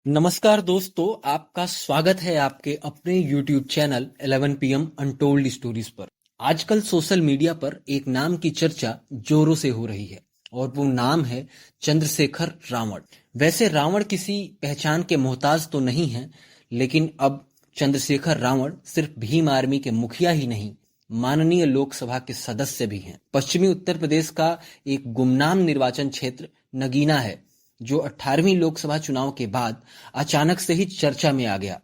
नमस्कार दोस्तों, आपका स्वागत है आपके अपने YouTube channel 11 PM untold stories पर। आजकल सोशल मीडिया पर एक नाम की चर्चा जोरों से हो रही है और वो नाम है चंद्रशेखर रावण। वैसे रावण किसी पहचान के मोहताज तो नहीं है, लेकिन अब चंद्रशेखर रावण सिर्फ भीम आर्मी के मुखिया ही नहीं, माननीय लोकसभा के सदस्य भी हैं। पश्चिमी उत्तर प्रदेश का एक गुमनाम निर्वाचन क्षेत्र नगीना है, जो 18वीं लोकसभा चुनाव के बाद अचानक से ही चर्चा में आ गया।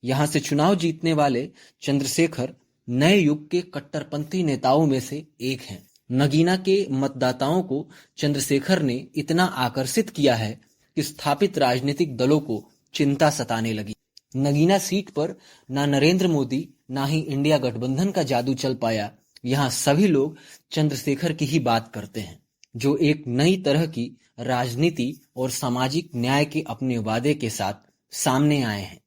यहां से चुनाव जीतने वाले चंद्रशेखर नए युग के कट्टरपंथी नेताओं में से एक हैं। नगीना के मतदाताओं को चंद्रशेखर ने इतना आकर्षित किया है कि स्थापित राजनीतिक दलों को चिंता सताने लगी। नगीना सीट पर ना नरेंद्र मोदी ना ही इंडिया गठबंधन का जादू चल पाया। यहाँ सभी लोग चंद्रशेखर की ही बात करते हैं, जो एक नई तरह की राजनीति और सामाजिक न्याय के अपने वादे के साथ सामने आए हैं।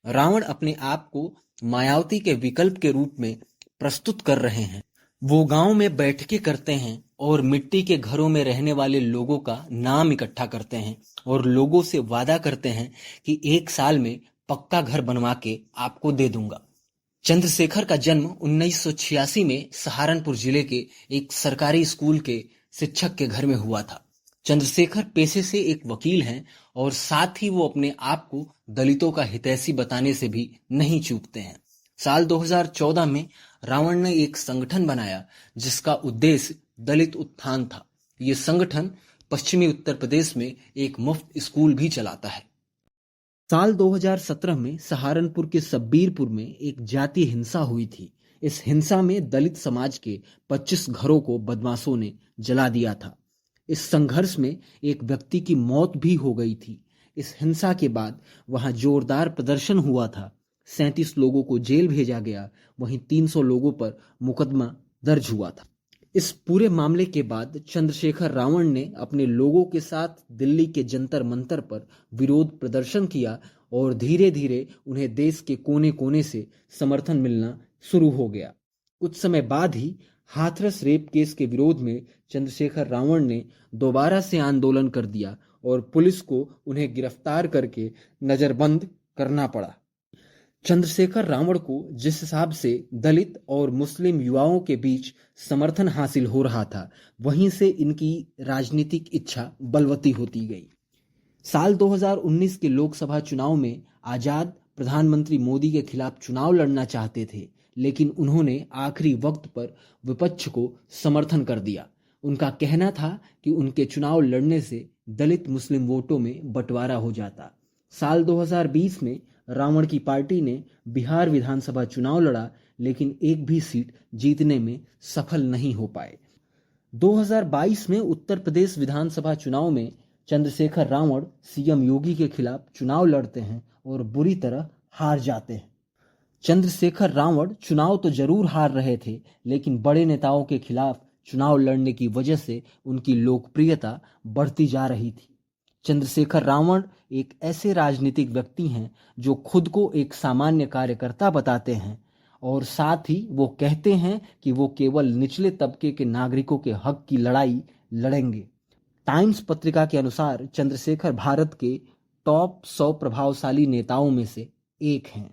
रावण अपने आप को मायावती के विकल्प के रूप में प्रस्तुत कर रहे हैं। वो गांव में बैठकें करते हैं और मिट्टी के घरों में रहने वाले लोगों का नाम इकट्ठा करते हैं और लोगों से वादा करते हैं कि 1 साल में पक्का घर बनवा के आपको दे दूंगा। चंद्रशेखर का जन्म 1986 में सहारनपुर जिले के एक सरकारी स्कूल के शिक्षक के घर में हुआ था। चंद्रशेखर पेशे से एक वकील हैं और साथ ही वो अपने आप को दलितों का हितैषी बताने से भी नहीं चूकते हैं। साल 2014 में रावण ने एक संगठन बनाया जिसका उद्देश्य दलित उत्थान था। ये संगठन पश्चिमी उत्तर प्रदेश में एक मुफ्त स्कूल भी चलाता है। साल 2017 में सहारनपुर के सब्बीरपुर में एक जातीय हिंसा हुई थी। इस हिंसा में दलित समाज के 25 घरों को बदमाशों ने जला दिया था। इस संघर्ष में एक व्यक्ति की मौत भी हो गई थी। इस हिंसा के बाद वहां जोरदार प्रदर्शन हुआ था। 37 लोगों को जेल भेजा गया, वहीं 300 लोगों पर मुकदमा दर्ज हुआ था। इस पूरे मामले के बाद चंद्रशेखर रावण ने अपने लोगों के साथ दिल्ली के जंतर मंतर पर विरोध प्रदर्शन किया और धीरे धीरे उन्हें देश के कोने कोने से समर्थन मिलना शुरू हो गया। कुछ समय बाद ही हाथरस रेप केस के विरोध में चंद्रशेखर रावण ने दोबारा से आंदोलन कर दिया और पुलिस को उन्हें गिरफ्तार करके नजरबंद करना पड़ा। चंद्रशेखर रावण को जिस हिसाब से दलित और मुस्लिम युवाओं के बीच समर्थन हासिल हो रहा था, वहीं से इनकी राजनीतिक इच्छा बलवती होती गई। साल 2019 के लोकसभा चुनाव में आजाद प्रधानमंत्री मोदी के खिलाफ चुनाव लड़ना चाहते थे, लेकिन उन्होंने आखिरी वक्त पर विपक्ष को समर्थन कर दिया। उनका कहना था कि उनके चुनाव लड़ने से दलित मुस्लिम वोटों में बंटवारा हो जाता। साल 2020 में रावण की पार्टी ने बिहार विधानसभा चुनाव लड़ा, लेकिन एक भी सीट जीतने में सफल नहीं हो पाए। 2022 में उत्तर प्रदेश विधानसभा चुनाव में चंद्रशेखर रावण सीएम योगी के खिलाफ चुनाव लड़ते हैं और बुरी तरह हार जाते हैं। चंद्रशेखर रावण चुनाव तो जरूर हार रहे थे, लेकिन बड़े नेताओं के खिलाफ चुनाव लड़ने की वजह से उनकी लोकप्रियता बढ़ती जा रही थी। चंद्रशेखर रावण एक ऐसे राजनीतिक व्यक्ति हैं जो खुद को एक सामान्य कार्यकर्ता बताते हैं और साथ ही वो कहते हैं कि वो केवल निचले तबके के नागरिकों के हक की लड़ाई लड़ेंगे। टाइम्स पत्रिका के अनुसार चंद्रशेखर भारत के टॉप 100 प्रभावशाली नेताओं में से एक हैं।